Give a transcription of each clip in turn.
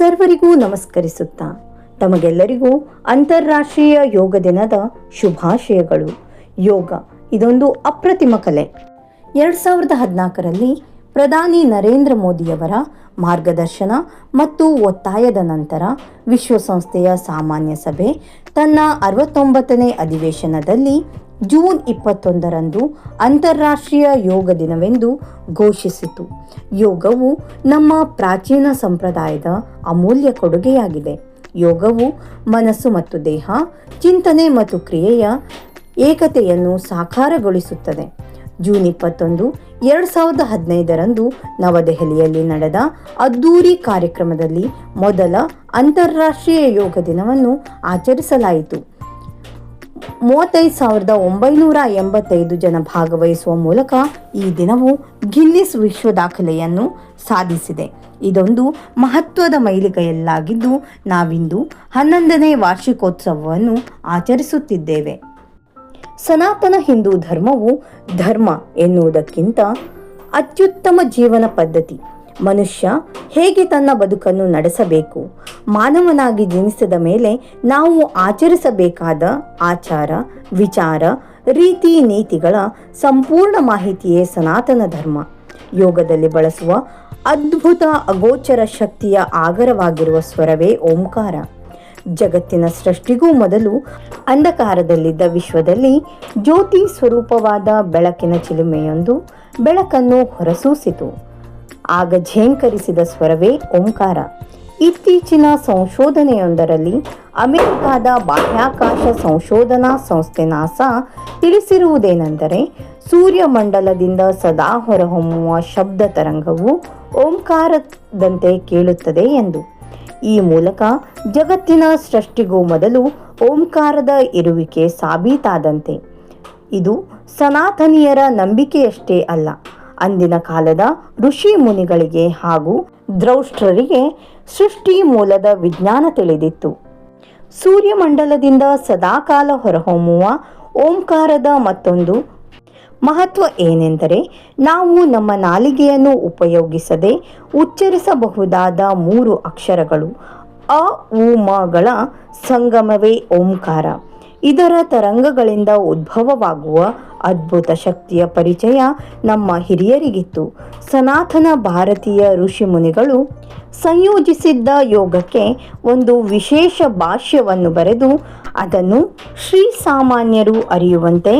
ಸರ್ವರಿಗೂ ನಮಸ್ಕರಿಸುತ್ತಾ ತಮಗೆಲ್ಲರಿಗೂ ಅಂತಾರಾಷ್ಟ್ರೀಯ ಯೋಗ ದಿನದ ಶುಭಾಶಯಗಳು. ಯೋಗ ಇದೊಂದು ಅಪ್ರತಿಮ ಕಲೆ. 2014ರಲ್ಲಿ ಪ್ರಧಾನಿ ನರೇಂದ್ರ ಮೋದಿಯವರ ಮಾರ್ಗದರ್ಶನ ಮತ್ತು ಒತ್ತಾಯದ ನಂತರ ವಿಶ್ವಸಂಸ್ಥೆಯ ಸಾಮಾನ್ಯ ಸಭೆ ತನ್ನ 69ನೇ ಅಧಿವೇಶನದಲ್ಲಿ ಜೂನ್ 21ರಂದು ಅಂತಾರಾಷ್ಟ್ರೀಯ ಯೋಗ ದಿನವೆಂದು ಘೋಷಿಸಿತು. ಯೋಗವು ನಮ್ಮ ಪ್ರಾಚೀನ ಸಂಪ್ರದಾಯದ ಅಮೂಲ್ಯ ಕೊಡುಗೆಯಾಗಿದೆ. ಯೋಗವು ಮನಸ್ಸು ಮತ್ತು ದೇಹ, ಚಿಂತನೆ ಮತ್ತು ಕ್ರಿಯೆಯ ಏಕತೆಯನ್ನು ಸಾಕಾರಗೊಳಿಸುತ್ತದೆ. ಜೂನ್ 21, 2015ರಂದು ನವದೆಹಲಿಯಲ್ಲಿ ನಡೆದ ಅದ್ದೂರಿ ಕಾರ್ಯಕ್ರಮದಲ್ಲಿ ಮೊದಲ ಅಂತಾರಾಷ್ಟ್ರೀಯ ಯೋಗ ದಿನವನ್ನು ಆಚರಿಸಲಾಯಿತು. 35,985 ಜನ ಭಾಗವಹಿಸುವ ಮೂಲಕ ಈ ದಿನವು ಗಿನ್ನಿಸ್ ವಿಶ್ವ ದಾಖಲೆಯನ್ನು ಸಾಧಿಸಿದೆ. ಇದೊಂದು ಮಹತ್ವದ ಮೈಲಿಗಲ್ಲಾಗಿದ್ದು ನಾವಿಂದು 11ನೇ ವಾರ್ಷಿಕೋತ್ಸವವನ್ನು ಆಚರಿಸುತ್ತಿದ್ದೇವೆ. ಸನಾತನ ಹಿಂದೂ ಧರ್ಮವು ಧರ್ಮ ಎನ್ನುವುದಕ್ಕಿಂತ ಅತ್ಯುತ್ತಮ ಜೀವನ ಪದ್ಧತಿ. ಮನುಷ್ಯ ಹೇಗೆ ತನ್ನ ಬದುಕನ್ನು ನಡೆಸಬೇಕು, ಮಾನವನಾಗಿ ಜನಿಸಿದ ಮೇಲೆ ನಾವು ಆಚರಿಸಬೇಕಾದ ಆಚಾರ, ವಿಚಾರ, ರೀತಿ ನೀತಿಗಳ ಸಂಪೂರ್ಣ ಮಾಹಿತಿಯೇ ಸನಾತನ ಧರ್ಮ. ಯೋಗದಲ್ಲಿ ಬಳಸುವ ಅದ್ಭುತ ಅಗೋಚರ ಶಕ್ತಿಯ ಆಗರವಾಗಿರುವ ಸ್ವರವೇ ಓಂಕಾರ. ಜಗತ್ತಿನ ಸೃಷ್ಟಿಗೂ ಮೊದಲು ಅಂಧಕಾರದಲ್ಲಿದ್ದ ವಿಶ್ವದಲ್ಲಿ ಜ್ಯೋತಿ ಸ್ವರೂಪವಾದ ಬೆಳಕಿನ ಚಿಲುಮೆಯೊಂದು ಬೆಳಕನ್ನು ಹೊರಸೂಸಿತು. ಆಗ ಝೇಂಕರಿಸಿದ ಸ್ವರವೇ ಓಂಕಾರ. ಇತ್ತೀಚಿನ ಸಂಶೋಧನೆಯೊಂದರಲ್ಲಿ ಅಮೆರಿಕಾದ ಬಾಹ್ಯಾಕಾಶ ಸಂಶೋಧನಾ ಸಂಸ್ಥೆ ನಾಸಾ ತಿಳಿಸಿರುವುದೇನೆಂದರೆ, ಸೂರ್ಯಮಂಡಲದಿಂದ ಸದಾ ಹೊರಹೊಮ್ಮುವ ಶಬ್ದ ತರಂಗವು ಓಂಕಾರದಂತೆ ಕೇಳುತ್ತದೆ ಎಂದು. ಈ ಮೂಲಕ ಜಗತ್ತಿನ ಸೃಷ್ಟಿಗೂ ಮೊದಲು ಓಂಕಾರದ ಇರುವಿಕೆ ಸಾಬೀತಾದಂತೆ. ಇದು ಸನಾತನಿಯರ ನಂಬಿಕೆಯಷ್ಟೇ ಅಲ್ಲ, ಅಂದಿನ ಕಾಲದ ಋಷಿ ಮುನಿಗಳಿಗೆ ಹಾಗೂ ದ್ರೌಷ್ಟ್ರರಿಗೆ ಸೃಷ್ಟಿ ಮೂಲದ ವಿಜ್ಞಾನ ತಿಳಿದಿತ್ತು. ಸೂರ್ಯಮಂಡಲದಿಂದ ಸದಾಕಾಲ ಹೊರಹೊಮ್ಮುವ ಓಂಕಾರದ ಮತ್ತೊಂದು ಮಹತ್ವ ಏನೆಂದರೆ, ನಾವು ನಮ್ಮ ನಾಲಿಗೆಯನ್ನು ಉಪಯೋಗಿಸದೆ ಉಚ್ಚರಿಸಬಹುದಾದ 3 ಅಕ್ಷರಗಳು ಅ, ಉ, ಮಗಳ ಸಂಗಮವೇ ಓಂಕಾರ. ಇದರ ತರಂಗಗಳಿಂದ ಉದ್ಭವವಾಗುವ ಅದ್ಭುತ ಶಕ್ತಿಯ ಪರಿಚಯ ನಮ್ಮ ಹಿರಿಯರಿಗಿತ್ತು. ಸನಾತನ ಭಾರತೀಯ ಋಷಿ ಮುನಿಗಳು ಸಂಯೋಜಿಸಿದ್ದ ಯೋಗಕ್ಕೆ ಒಂದು ವಿಶೇಷ ಭಾಷ್ಯವನ್ನು ಬರೆದು ಅದನ್ನು ಶ್ರೀಸಾಮಾನ್ಯರು ಅರಿಯುವಂತೆ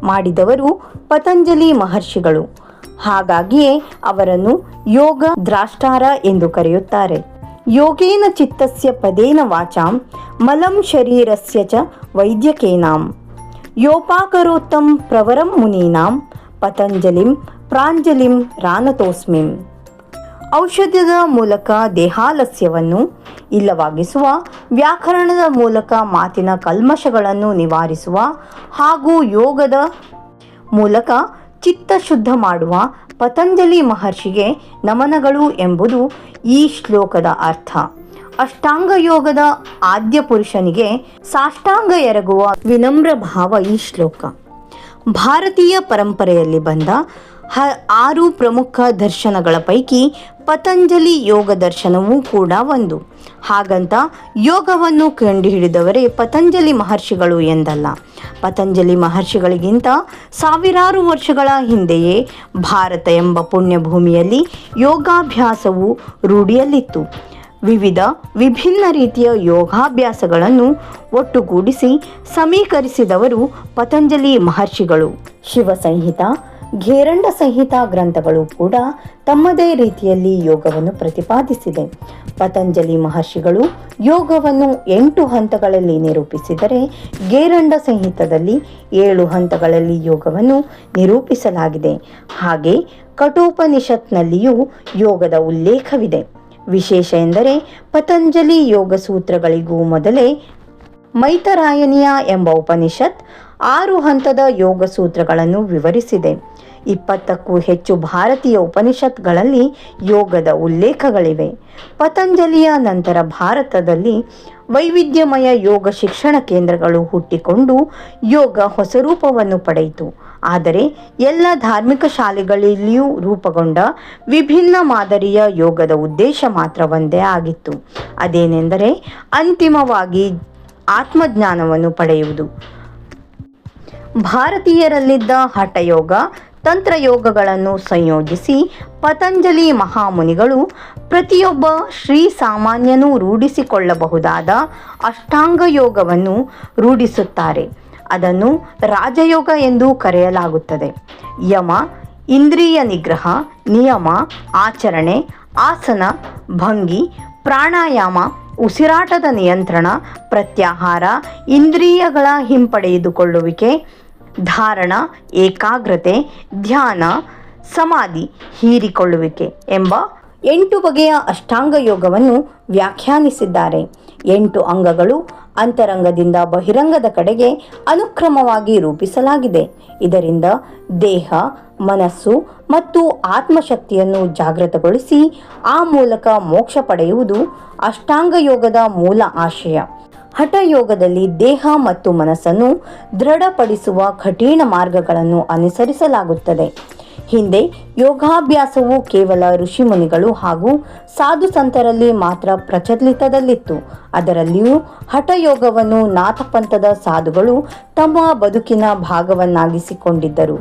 ಮಾಡಿದವರು ಪತಂಜಲಿ ಮಹರ್ಷಿಗಳು. ಹಾಗಾಗಿಯೇ ಅವರನ್ನು ಯೋಗ ದ್ರಾಷ್ಟಾರ ಎಂದು ಕರೆಯುತ್ತಾರೆ. ಯೋಗೇನ ಚಿತ್ತಸ್ಯ ಪದೇನ ವಾಚಾಂ ಮಲಂ ಶರೀರಸ್ಯ ಚ ವೈದ್ಯಕೇನಾಂ ಯೋಪಾಕರೋತ್ತಂ ಪ್ರವರಂ ಮುನೀನಾಂ ಪತಂಜಲಿಂ ಪ್ರಾಂಜಲಿಂ ರಾನತೋಸ್ಮಿಂ. ಔಷಧದ ಮೂಲಕ ದೇಹಾಲಸ್ಯವನ್ನು ಇಲ್ಲವಾಗಿಸುವ, ವ್ಯಾಕರಣದ ಮೂಲಕ ಮಾತಿನ ಕಲ್ಮಶಗಳನ್ನು ನಿವಾರಿಸುವ ಹಾಗೂ ಯೋಗದ ಮೂಲಕ ಚಿತ್ತ ಶುದ್ಧ ಮಾಡುವ ಪತಂಜಲಿ ಮಹರ್ಷಿಗೆ ನಮನಗಳು ಎಂಬುದು ಈ ಶ್ಲೋಕದ ಅರ್ಥ. ಅಷ್ಟಾಂಗ ಯೋಗದ ಆದ್ಯ ಪುರುಷನಿಗೆ ಸಾಷ್ಟಾಂಗ ಎರಗುವ ವಿನಮ್ರ ಭಾವ ಈ ಶ್ಲೋಕ. ಭಾರತೀಯ ಪರಂಪರೆಯಲ್ಲಿ ಬಂದ 6 ಪ್ರಮುಖ ದರ್ಶನಗಳ ಪೈಕಿ ಪತಂಜಲಿ ಯೋಗ ದರ್ಶನವೂ ಕೂಡ ಒಂದು. ಹಾಗಂತ ಯೋಗವನ್ನು ಕಂಡುಹಿಡಿದವರೇ ಪತಂಜಲಿ ಮಹರ್ಷಿಗಳು ಎಂದಲ್ಲ. ಪತಂಜಲಿ ಮಹರ್ಷಿಗಳಿಗಿಂತ ಸಾವಿರಾರು ವರ್ಷಗಳ ಹಿಂದೆಯೇ ಭಾರತ ಎಂಬ ಪುಣ್ಯಭೂಮಿಯಲ್ಲಿ ಯೋಗಾಭ್ಯಾಸವು ರೂಢಿಯಲ್ಲಿತ್ತು. ವಿಭಿನ್ನ ರೀತಿಯ ಯೋಗಾಭ್ಯಾಸಗಳನ್ನು ಒಟ್ಟುಗೂಡಿಸಿ ಸಮೀಕರಿಸಿದವರು ಪತಂಜಲಿ ಮಹರ್ಷಿಗಳು. ಶಿವ ಸಂಹಿತ, ಘೇರಂಡ ಸಂಹಿತಾ ಗ್ರಂಥಗಳು ಕೂಡ ತಮ್ಮದೇ ರೀತಿಯಲ್ಲಿ ಯೋಗವನ್ನು ಪ್ರತಿಪಾದಿಸಿದೆ. ಪತಂಜಲಿ ಮಹರ್ಷಿಗಳು ಯೋಗವನ್ನು 8 ಹಂತಗಳಲ್ಲಿ ನಿರೂಪಿಸಿದರೆ, ಘೇರಂಡ ಸಂಹಿತದಲ್ಲಿ 7 ಹಂತಗಳಲ್ಲಿ ಯೋಗವನ್ನು ನಿರೂಪಿಸಲಾಗಿದೆ. ಹಾಗೆ ಕಠೋಪನಿಷತ್ನಲ್ಲಿಯೂ ಯೋಗದ ಉಲ್ಲೇಖವಿದೆ. ವಿಶೇಷ ಎಂದರೆ ಪತಂಜಲಿ ಯೋಗ ಸೂತ್ರಗಳಿಗೂ ಮೊದಲೇ ಮೈತರಾಯಣಿಯ ಎಂಬ ಉಪನಿಷತ್ 6 ಹಂತದ ಯೋಗ ಸೂತ್ರಗಳನ್ನು ವಿವರಿಸಿದೆ. 20ಕ್ಕೂ ಹೆಚ್ಚು ಭಾರತೀಯ ಉಪನಿಷತ್ಗಳಲ್ಲಿ ಯೋಗದ ಉಲ್ಲೇಖಗಳಿವೆ. ಪತಂಜಲಿಯ ನಂತರ ಭಾರತದಲ್ಲಿ ವೈವಿಧ್ಯಮಯ ಯೋಗ ಶಿಕ್ಷಣ ಕೇಂದ್ರಗಳು ಹುಟ್ಟಿಕೊಂಡು ಯೋಗ ಹೊಸ ರೂಪವನ್ನು ಪಡೆಯಿತು. ಆದರೆ ಎಲ್ಲ ಧಾರ್ಮಿಕ ಶಾಲೆಗಳಲ್ಲಿಯೂ ರೂಪುಗೊಂಡ ವಿಭಿನ್ನ ಮಾದರಿಯ ಯೋಗದ ಉದ್ದೇಶ ಮಾತ್ರ ಒಂದೇ ಆಗಿತ್ತು. ಅದೇನೆಂದರೆ ಅಂತಿಮವಾಗಿ ಆತ್ಮಜ್ಞಾನವನ್ನು ಪಡೆಯುವುದು. ಭಾರತೀಯರಲ್ಲಿದ್ದ ಹಠಯೋಗ, ತಂತ್ರಯೋಗಗಳನ್ನು ಸಂಯೋಜಿಸಿ ಪತಂಜಲಿ ಮಹಾಮುನಿಗಳು ಪ್ರತಿಯೊಬ್ಬ ಶ್ರೀಸಾಮಾನ್ಯನೂ ರೂಢಿಸಿಕೊಳ್ಳಬಹುದಾದ ಅಷ್ಟಾಂಗ ಯೋಗವನ್ನು ರೂಢಿಸುತ್ತಾರೆ. ಅದನ್ನು ರಾಜಯೋಗ ಎಂದು ಕರೆಯಲಾಗುತ್ತದೆ. ಯಮ, ಇಂದ್ರಿಯ ನಿಗ್ರಹ, ನಿಯಮ, ಆಚರಣೆ, ಆಸನ, ಭಂಗಿ, ಪ್ರಾಣಾಯಾಮ, ಉಸಿರಾಟದ ನಿಯಂತ್ರಣ, ಪ್ರತ್ಯಾಹಾರ, ಇಂದ್ರಿಯಗಳ ಹಿಂಪಡೆದುಕೊಳ್ಳುವಿಕೆ, ಧಾರಣ, ಏಕಾಗ್ರತೆ, ಧ್ಯಾನ, ಸಮಾಧಿ, ಹೀರಿಕೊಳ್ಳುವಿಕೆ ಎಂಬ 8 ಬಗೆಯ ಅಷ್ಟಾಂಗ ಯೋಗವನ್ನು ವ್ಯಾಖ್ಯಾನಿಸಿದ್ದಾರೆ. 8 ಅಂಗಗಳು ಅಂತರಂಗದಿಂದ ಬಹಿರಂಗದ ಕಡೆಗೆ ಅನುಕ್ರಮವಾಗಿ ರೂಪಿಸಲಾಗಿದೆ. ಇದರಿಂದ ದೇಹ, ಮನಸ್ಸು ಮತ್ತು ಆತ್ಮಶಕ್ತಿಯನ್ನು ಜಾಗೃತಗೊಳಿಸಿ ಆ ಮೂಲಕ ಮೋಕ್ಷ ಪಡೆಯುವುದು ಅಷ್ಟಾಂಗ ಯೋಗದ ಮೂಲ ಆಶಯ. ಹಠಯೋಗದಲ್ಲಿ ದೇಹ ಮತ್ತು ಮನಸ್ಸನ್ನು ದೃಢಪಡಿಸುವ ಕಠಿಣ ಮಾರ್ಗಗಳನ್ನು ಅನುಸರಿಸಲಾಗುತ್ತದೆ. ಹಿಂದೆ ಯೋಗಾಭ್ಯಾಸವು ಕೇವಲ ಋಷಿಮುನಿಗಳು ಹಾಗೂ ಸಾಧು ಸಂತರಲ್ಲಿ ಮಾತ್ರ ಪ್ರಚಲಿತದಲ್ಲಿತ್ತು. ಅದರಲ್ಲಿಯೂ ಹಠಯೋಗವನ್ನು ನಾಥಪಂಥದ ಸಾಧುಗಳು ತಮ್ಮ ಬದುಕಿನ ಭಾಗವನ್ನಾಗಿಸಿಕೊಂಡಿದ್ದರು.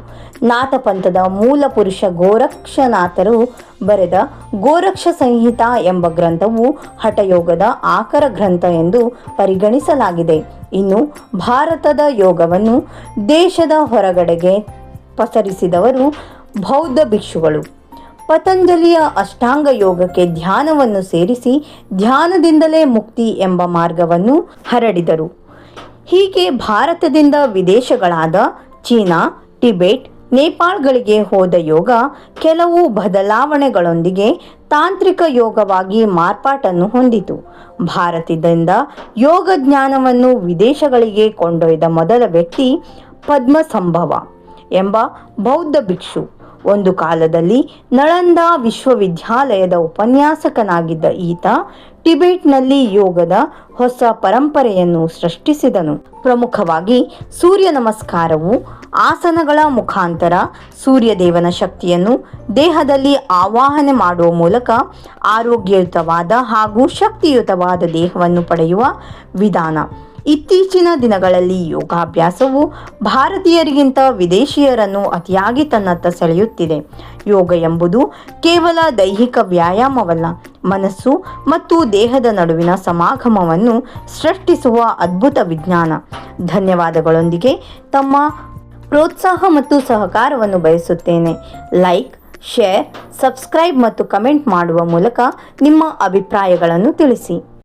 ನಾಥಪಂಥದ ಮೂಲ ಪುರುಷ ಗೋರಕ್ಷನಾಥರು ಬರೆದ ಗೋರಕ್ಷ ಸಂಹಿತಾ ಎಂಬ ಗ್ರಂಥವು ಹಠಯೋಗದ ಆಕರ ಗ್ರಂಥ ಎಂದು ಪರಿಗಣಿಸಲಾಗಿದೆ. ಇನ್ನು ಭಾರತದ ಯೋಗವನ್ನು ದೇಶದ ಹೊರಗಡೆಗೆ ಪಸರಿಸಿದವರು ಬೌದ್ಧ ಭಿಕ್ಷುಗಳು. ಪತಂಜಲಿಯ ಅಷ್ಟಾಂಗ ಯೋಗಕ್ಕೆ ಧ್ಯಾನವನ್ನು ಸೇರಿಸಿ ಧ್ಯಾನದಿಂದಲೇ ಮುಕ್ತಿ ಎಂಬ ಮಾರ್ಗವನ್ನು ಹರಡಿದರು. ಹೀಗೆ ಭಾರತದಿಂದ ವಿದೇಶಗಳಾದ ಚೀನಾ, ಟಿಬೆಟ್, ನೇಪಾಳಗಳಿಗೆ ಹೋದ ಯೋಗ ಕೆಲವು ಬದಲಾವಣೆಗಳೊಂದಿಗೆ ತಾಂತ್ರಿಕ ಯೋಗವಾಗಿ ಮಾರ್ಪಾಟನ್ನು ಹೊಂದಿತು. ಭಾರತದಿಂದ ಯೋಗ ಜ್ಞಾನವನ್ನು ವಿದೇಶಗಳಿಗೆ ಕೊಂಡೊಯ್ದ ಮೊದಲ ವ್ಯಕ್ತಿ ಪದ್ಮಸಂಭವ ಎಂಬ ಬೌದ್ಧ ಭಿಕ್ಷು. ಒಂದು ಕಾಲದಲ್ಲಿ ನಳಂದ ವಿಶ್ವವಿದ್ಯಾಲಯದ ಉಪನ್ಯಾಸಕನಾಗಿದ್ದ ಈತ ಟಿಬೆಟ್ನಲ್ಲಿ ಯೋಗದ ಹೊಸ ಪರಂಪರೆಯನ್ನು ಸೃಷ್ಟಿಸಿದನು. ಪ್ರಮುಖವಾಗಿ ಸೂರ್ಯ ನಮಸ್ಕಾರವು ಆಸನಗಳ ಮುಖಾಂತರ ಸೂರ್ಯದೇವನ ಶಕ್ತಿಯನ್ನು ದೇಹದಲ್ಲಿ ಆವಾಹನೆ ಮಾಡುವ ಮೂಲಕ ಆರೋಗ್ಯಯುತವಾದ ಹಾಗೂ ಶಕ್ತಿಯುತವಾದ ದೇಹವನ್ನು ಪಡೆಯುವ ವಿಧಾನ. ಇತ್ತೀಚಿನ ದಿನಗಳಲ್ಲಿ ಯೋಗಾಭ್ಯಾಸವು ಭಾರತೀಯರಿಗಿಂತ ವಿದೇಶಿಯರನ್ನು ಅತಿಯಾಗಿ ತನ್ನತ್ತ ಸೆಳೆಯುತ್ತಿದೆ. ಯೋಗ ಎಂಬುದು ಕೇವಲ ದೈಹಿಕ ವ್ಯಾಯಾಮವಲ್ಲ, ಮನಸ್ಸು ಮತ್ತು ದೇಹದ ನಡುವಿನ ಸಮಾಗಮವನ್ನು ಸೃಷ್ಟಿಸುವ ಅದ್ಭುತ ವಿಜ್ಞಾನ. ಧನ್ಯವಾದಗಳೊಂದಿಗೆ ತಮ್ಮ ಪ್ರೋತ್ಸಾಹ ಮತ್ತು ಸಹಕಾರವನ್ನು ಬಯಸುತ್ತೇನೆ. ಲೈಕ್, ಶೇರ್, ಸಬ್ಸ್ಕ್ರೈಬ್ ಮತ್ತು ಕಮೆಂಟ್ ಮಾಡುವ ಮೂಲಕ ನಿಮ್ಮ ಅಭಿಪ್ರಾಯಗಳನ್ನು ತಿಳಿಸಿ.